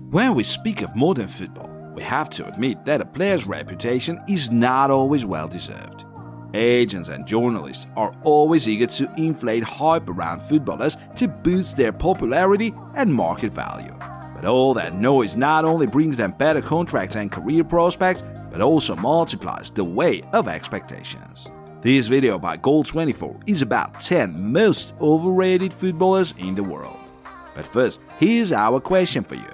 When we speak of modern football, we have to admit that a player's reputation is not always well deserved. Agents and journalists are always eager to inflate hype around footballers to boost their popularity and market value. But all that noise not only brings them better contracts and career prospects, but also multiplies the weight of expectations. This video by Goal24 is about 10 most overrated footballers in the world. But first, here's our question for you.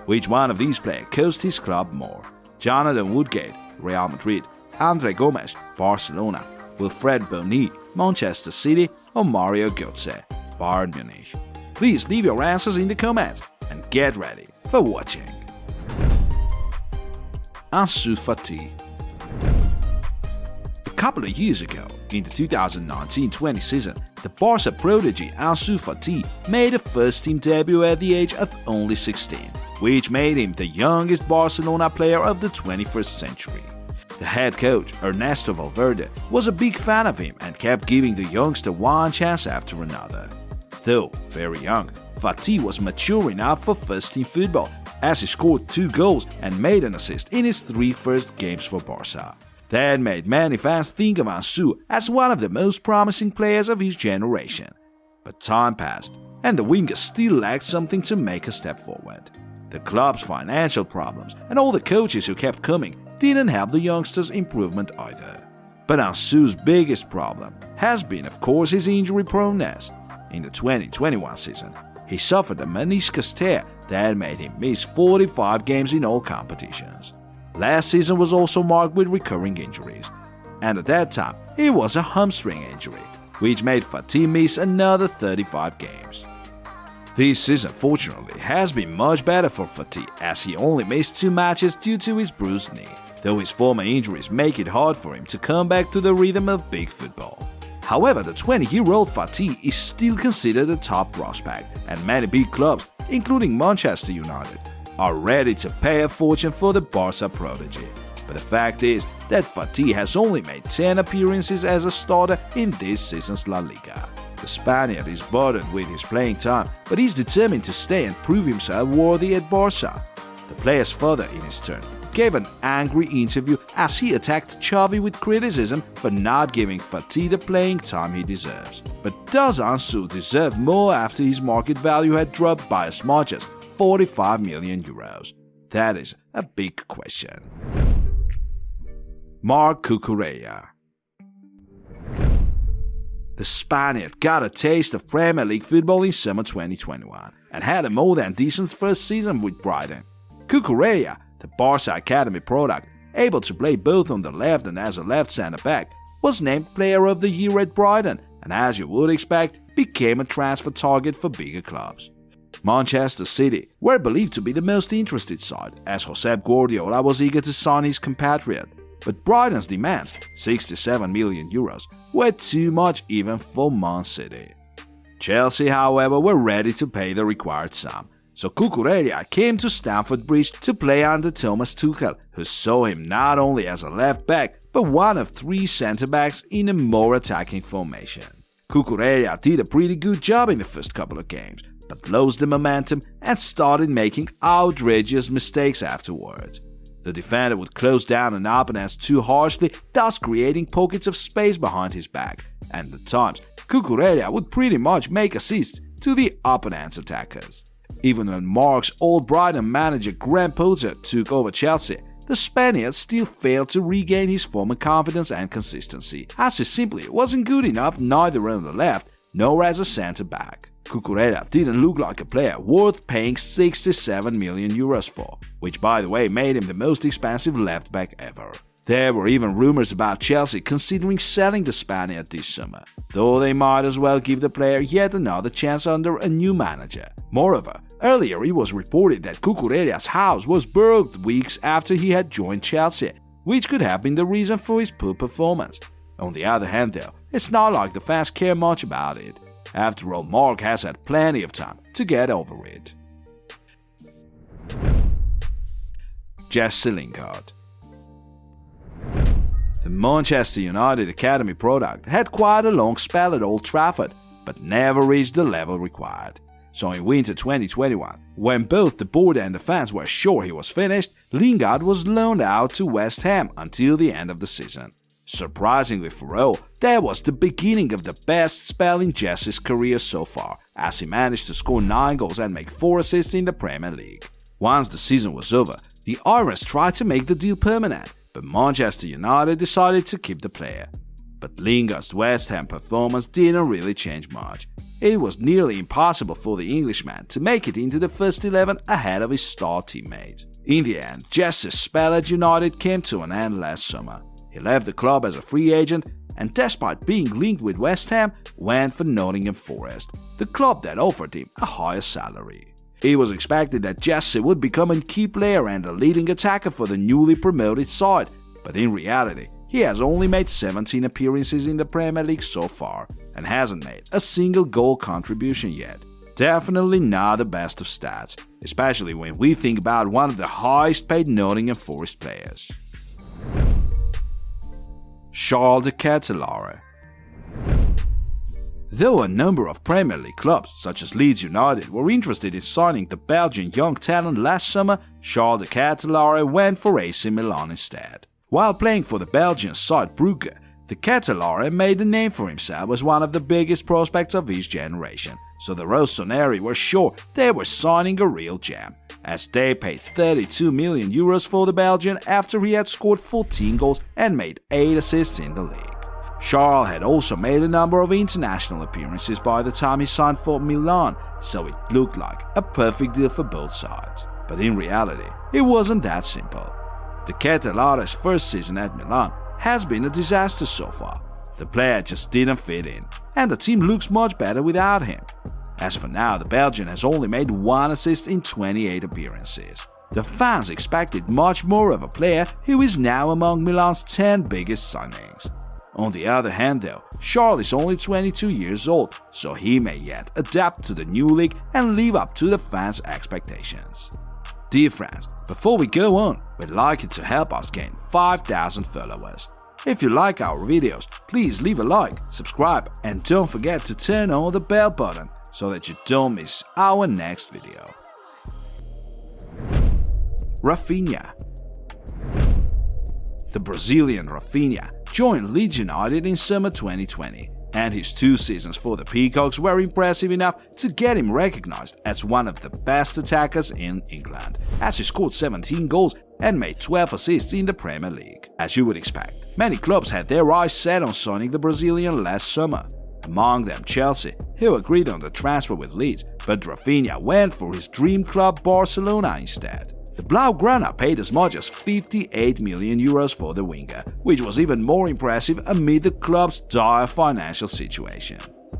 Which one of these players cost his club more? Jonathan Woodgate, Real Madrid; Andre Gomes, Barcelona; Wilfred Bony, Manchester City; or Mario Götze, Bayern Munich? Please leave your answers in the comments and get ready for watching. Ansu Fati. A couple of years ago, in the 2019-20 season, the Barca prodigy Ansu Fati made a first-team debut at the age of only 16, which made him the youngest Barcelona player of the 21st century. The head coach, Ernesto Valverde, was a big fan of him and kept giving the youngster one chance after another. Though very young, Fati was mature enough for first-team football, as he scored 2 goals and made an assist in his 3 first games for Barca. That made many fans think of Ansu as one of the most promising players of his generation. But time passed, and the winger still lacked something to make a step forward. The club's financial problems and all the coaches who kept coming didn't help the youngster's improvement either. But Ansu's biggest problem has been, of course, his injury proneness. In the 2021 season, he suffered a meniscus tear that made him miss 45 games in all competitions. Last season was also marked with recurring injuries, and at that time it was a hamstring injury, which made Fati miss another 35 games. This season, fortunately, has been much better for Fati, as he only missed 2 matches due to his bruised knee, though his former injuries make it hard for him to come back to the rhythm of big football. However, the 20-year-old Fati is still considered a top prospect, and many big clubs, including Manchester United, are ready to pay a fortune for the Barca prodigy. But the fact is that Fati has only made 10 appearances as a starter in this season's La Liga. The Spaniard is burdened with his playing time, but he's determined to stay and prove himself worthy at Barca. The player's father, in his turn, gave an angry interview as he attacked Xavi with criticism for not giving Fati the playing time he deserves. But does Ansu deserve more after his market value had dropped by as much as 45 million euros? That is a big question. Marc Cucurella. The Spaniard got a taste of Premier League football in summer 2021 and had a more than decent first season with Brighton. Cucurella, the Barca Academy product, able to play both on the left and as a left centre-back, was named Player of the Year at Brighton and, as you would expect, became a transfer target for bigger clubs. Manchester City were believed to be the most interested side, as Josep Guardiola was eager to sign his compatriot. But Brighton's demands, 67 million euros, were too much even for Man City. Chelsea, however, were ready to pay the required sum, so Cucurella came to Stamford Bridge to play under Thomas Tuchel, who saw him not only as a left back, but one of 3 centre-backs in a more attacking formation. Cucurella did a pretty good job in the first couple of games, but lost the momentum and started making outrageous mistakes afterwards. The defender would close down an opponent too harshly, thus creating pockets of space behind his back, and at times Cucurella would pretty much make assists to the opponent's attackers. Even when Marc's old Brighton manager Graham Potter took over Chelsea, the Spaniard still failed to regain his former confidence and consistency, as he simply wasn't good enough neither on the left nor as a centre-back. Cucurella didn't look like a player worth paying 67 million euros for, which by the way made him the most expensive left-back ever. There were even rumors about Chelsea considering selling the Spaniard this summer, though they might as well give the player yet another chance under a new manager. Moreover, earlier it was reported that Cucurella's house was burgled weeks after he had joined Chelsea, which could have been the reason for his poor performance. On the other hand though, it's not like the fans care much about it. After all, Marc has had plenty of time to get over it. Jesse Lingard. The Manchester United Academy product had quite a long spell at Old Trafford, but never reached the level required. So in winter 2021, when both the board and the fans were sure he was finished, Lingard was loaned out to West Ham until the end of the season. Surprisingly for all, that was the beginning of the best spell in Jesse's career so far, as he managed to score 9 goals and make 4 assists in the Premier League. Once the season was over, the Irons tried to make the deal permanent, but Manchester United decided to keep the player. But Lingard's West Ham performance didn't really change much. It was nearly impossible for the Englishman to make it into the first 11 ahead of his star teammate. In the end, Jesse's spell at United came to an end last summer. He left the club as a free agent and, despite being linked with West Ham, went for Nottingham Forest, the club that offered him a higher salary. It was expected that Jesse would become a key player and a leading attacker for the newly promoted side, but in reality, he has only made 17 appearances in the Premier League so far and hasn't made a single goal contribution yet. Definitely not the best of stats, especially when we think about one of the highest paid Nottingham Forest players. Charles de Ketelaere. Though a number of Premier League clubs, such as Leeds United, were interested in signing the Belgian young talent last summer, Charles de Ketelaere went for AC Milan instead. While playing for the Belgian side Brugge, de Ketelaere made a name for himself as one of the biggest prospects of his generation, so the Rossoneri were sure they were signing a real gem, as they paid €32 million for the Belgian after he had scored 14 goals and made 8 assists in the league. Charles had also made a number of international appearances by the time he signed for Milan, so it looked like a perfect deal for both sides. But in reality, it wasn't that simple. De Ketelaere's first season at Milan has been a disaster so far. The player just didn't fit in, and the team looks much better without him. As for now, the Belgian has only made 1 assist in 28 appearances. The fans expected much more of a player who is now among Milan's 10 biggest signings. On the other hand though, Charles is only 22 years old, so he may yet adapt to the new league and live up to the fans' expectations. Dear friends, before we go on, we'd like you to help us gain 5,000 followers. If you like our videos, please leave a like, subscribe, and don't forget to turn on the bell button so that you don't miss our next video. Rafinha. The Brazilian Rafinha joined Leeds United in summer 2020, and his 2 seasons for the Peacocks were impressive enough to get him recognized as one of the best attackers in England, as he scored 17 goals and made 12 assists in the Premier League. As you would expect, many clubs had their eyes set on signing the Brazilian last summer. Among them Chelsea, who agreed on the transfer with Leeds, but Rafinha went for his dream club Barcelona instead. The Blaugrana paid as much as €58 million for the winger, which was even more impressive amid the club's dire financial situation.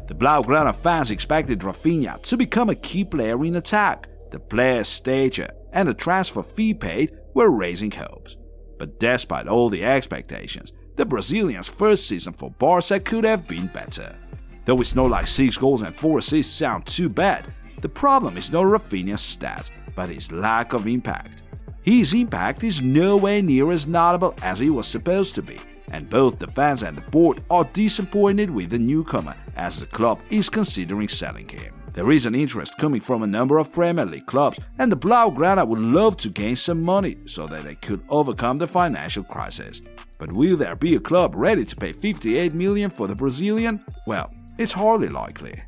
The Blaugrana fans expected Rafinha to become a key player in attack. The player's stature and the transfer fee paid were raising hopes. But despite all the expectations, the Brazilian's first season for Barca could have been better. Though it's not like 6 goals and 4 assists sound too bad, the problem is not Rafinha's stats, but his lack of impact. His impact is nowhere near as notable as he was supposed to be, and both the fans and the board are disappointed with the newcomer, as the club is considering selling him. There is an interest coming from a number of Premier League clubs, and the Blaugrana would love to gain some money so that they could overcome the financial crisis. But will there be a club ready to pay €58 million for the Brazilian? Well, it's hardly likely.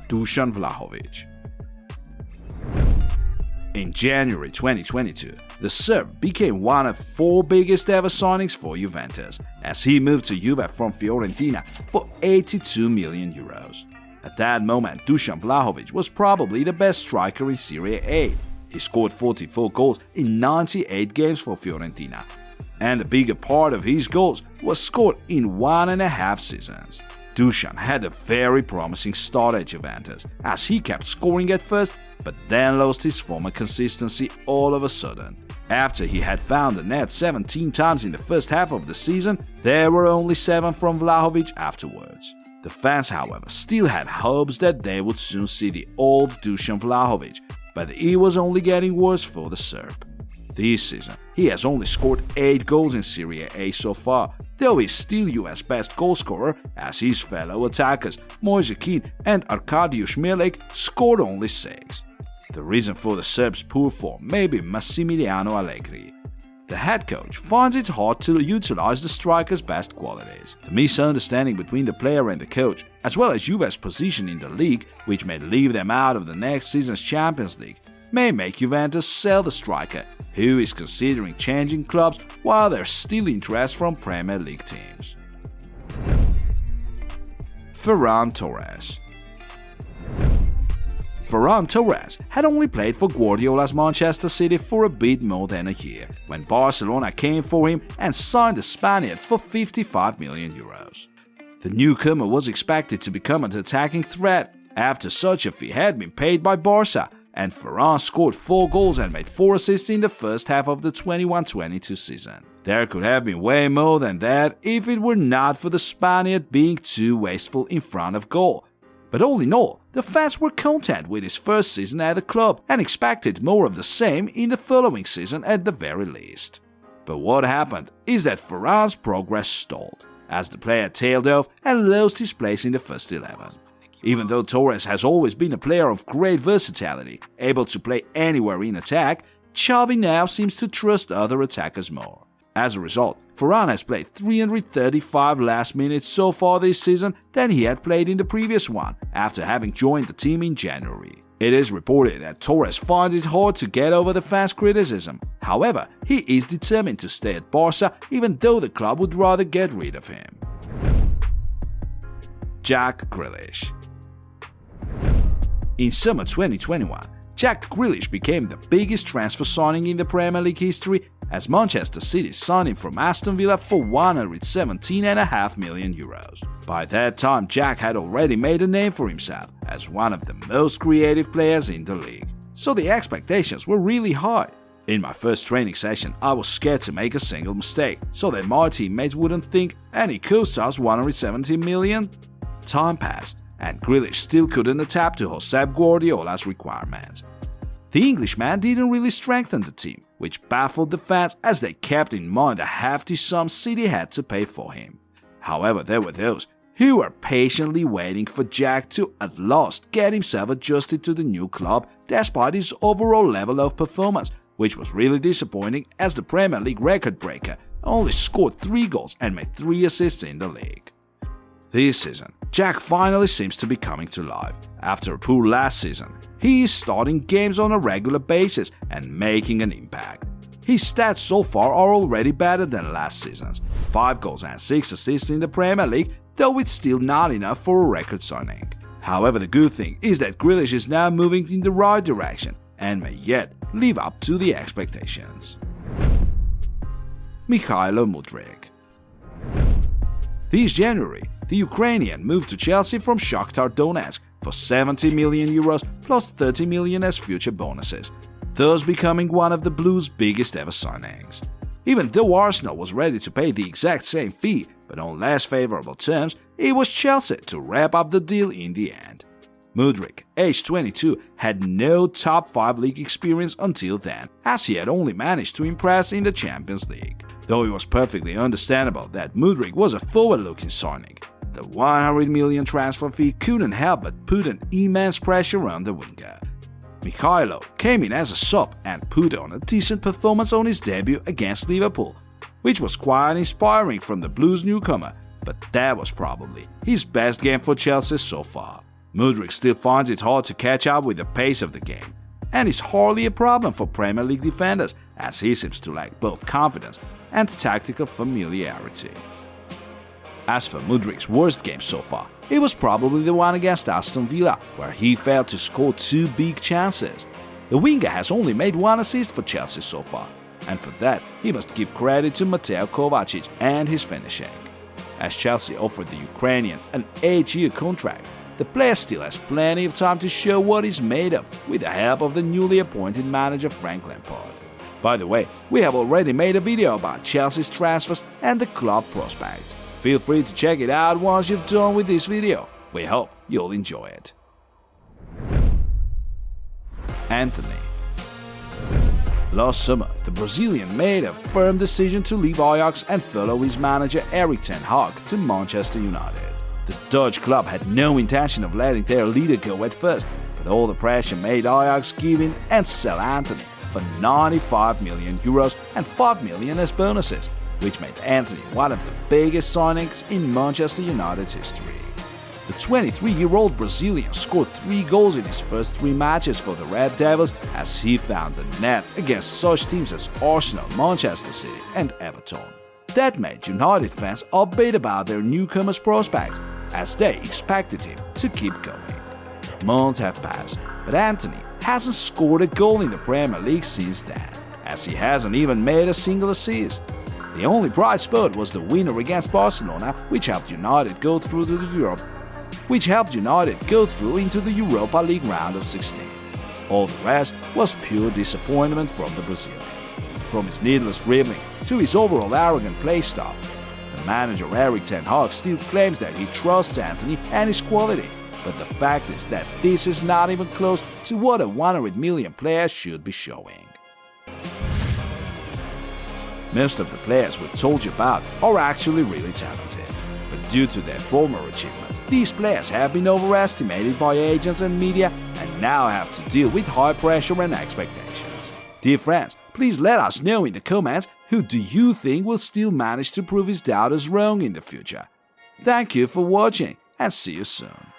Dusan Vlahovic. In January 2022, the Serb became one of 4 biggest ever signings for Juventus, as he moved to Juve from Fiorentina for €82 million. At that moment, Dusan Vlahovic was probably the best striker in Serie A. He scored 44 goals in 98 games for Fiorentina, and a bigger part of his goals was scored in 1.5 seasons. Dusan had a very promising start at Juventus, as he kept scoring at first, but then lost his former consistency all of a sudden. After he had found the net 17 times in the first half of the season, there were only 7 from Vlahovic afterwards. The fans, however, still had hopes that they would soon see the old Dusan Vlahovic, but it was only getting worse for the Serb. This season, he has only scored 8 goals in Serie A so far. though he's still US best goalscorer, as his fellow attackers Moise Kean and Arkadiusz Milik scored only 6. The reason for the Serbs' poor form may be Massimiliano Allegri. The head coach finds it hard to utilize the striker's best qualities. The misunderstanding between the player and the coach, as well as Juve's position in the league, which may leave them out of the next season's Champions League, may make Juventus sell the striker, who is considering changing clubs while there's still interest from Premier League teams. Ferran Torres. Ferran Torres had only played for Guardiola's Manchester City for a bit more than a year, when Barcelona came for him and signed the Spaniard for €55 million. The newcomer was expected to become an attacking threat after such a fee had been paid by Barca, and Ferran scored 4 goals and made 4 assists in the first half of the 21-22 season. There could have been way more than that if it were not for the Spaniard being too wasteful in front of goal. But all in all, the fans were content with his first season at the club and expected more of the same in the following season at the very least. But what happened is that Ferran's progress stalled, as the player tailed off and lost his place in the first 11. Even though Torres has always been a player of great versatility, able to play anywhere in attack, Xavi now seems to trust other attackers more. As a result, Ferran has played 335 less minutes so far this season than he had played in the previous one, after having joined the team in January. It is reported that Torres finds it hard to get over the fans' criticism. However, he is determined to stay at Barca even though the club would rather get rid of him. Jack Grealish. In summer 2021, Jack Grealish became the biggest transfer signing in the Premier League history, as Manchester City signed him from Aston Villa for €117.5 million. By that time, Jack had already made a name for himself as one of the most creative players in the league, so the expectations were really high. In my first training session, I was scared to make a single mistake, so that my teammates wouldn't think, and he cost us €170 million. Time passed, and Grealish still couldn't adapt to Josep Guardiola's requirements. The Englishman didn't really strengthen the team, which baffled the fans as they kept in mind the hefty sum City had to pay for him. However, there were those who were patiently waiting for Jack to at last get himself adjusted to the new club despite his overall level of performance, which was really disappointing as the Premier League record breaker only scored 3 goals and made 3 assists in the league. This season, Jack finally seems to be coming to life. After a poor last season, he is starting games on a regular basis and making an impact. His stats so far are already better than last season's, 5 goals and 6 assists in the Premier League, though it's still not enough for a record signing. However, the good thing is that Grealish is now moving in the right direction and may yet live up to the expectations. Mikhailo Mudryk. This January, the Ukrainian moved to Chelsea from Shakhtar Donetsk for €70 million plus 30 million as future bonuses, thus becoming one of the Blues' biggest ever signings. Even though Arsenal was ready to pay the exact same fee, but on less favorable terms, it was Chelsea to wrap up the deal in the end. Mudryk, aged 22, had no top 5 league experience until then, as he had only managed to impress in the Champions League. Though it was perfectly understandable that Mudryk was a forward-looking signing, the €100 million transfer fee couldn't help but put an immense pressure on the winger. Mikhailo came in as a sub and put on a decent performance on his debut against Liverpool, which was quite inspiring from the Blues newcomer, but that was probably his best game for Chelsea so far. Mudryk still finds it hard to catch up with the pace of the game, and is hardly a problem for Premier League defenders, as he seems to lack both confidence and tactical familiarity. As for Mudryk's worst game so far, it was probably the one against Aston Villa, where he failed to score 2 big chances. The winger has only made 1 assist for Chelsea so far, and for that he must give credit to Mateo Kovacic and his finishing. As Chelsea offered the Ukrainian an 8-year contract, the player still has plenty of time to show what he's made of with the help of the newly appointed manager Frank Lampard. By the way, we have already made a video about Chelsea's transfers and the club prospects. Feel free to check it out once you've done with this video. We hope you'll enjoy it. Anthony. Last summer, the Brazilian made a firm decision to leave Ajax and follow his manager Erik ten Hag to Manchester United. The Dutch club had no intention of letting their leader go at first, but all the pressure made Ajax give in and sell Antony for 95 million euros and 5 million as bonuses, which made Antony one of the biggest signings in Manchester United's history. The 23-year-old Brazilian scored 3 goals in his first 3 matches for the Red Devils as he found the net against such teams as Arsenal, Manchester City and Everton. That made United fans upbeat about their newcomer's prospects, as they expected him to keep going. Months have passed, but Antony hasn't scored a goal in the Premier League since then, as he hasn't even made a single assist. The only bright spot was the winner against Barcelona, which helped United go through into the Europa League round of 16. All the rest was pure disappointment from the Brazilian. From his needless dribbling to his overall arrogant play style, the manager Erik ten Hag still claims that he trusts Antony and his quality, but the fact is that this is not even close to what a 100 million player should be showing. Most of the players we've told you about are actually really talented, but due to their former achievements, these players have been overestimated by agents and media and now have to deal with high pressure and expectations. Dear friends, please let us know in the comments who do you think will still manage to prove his doubters wrong in the future. Thank you for watching and see you soon.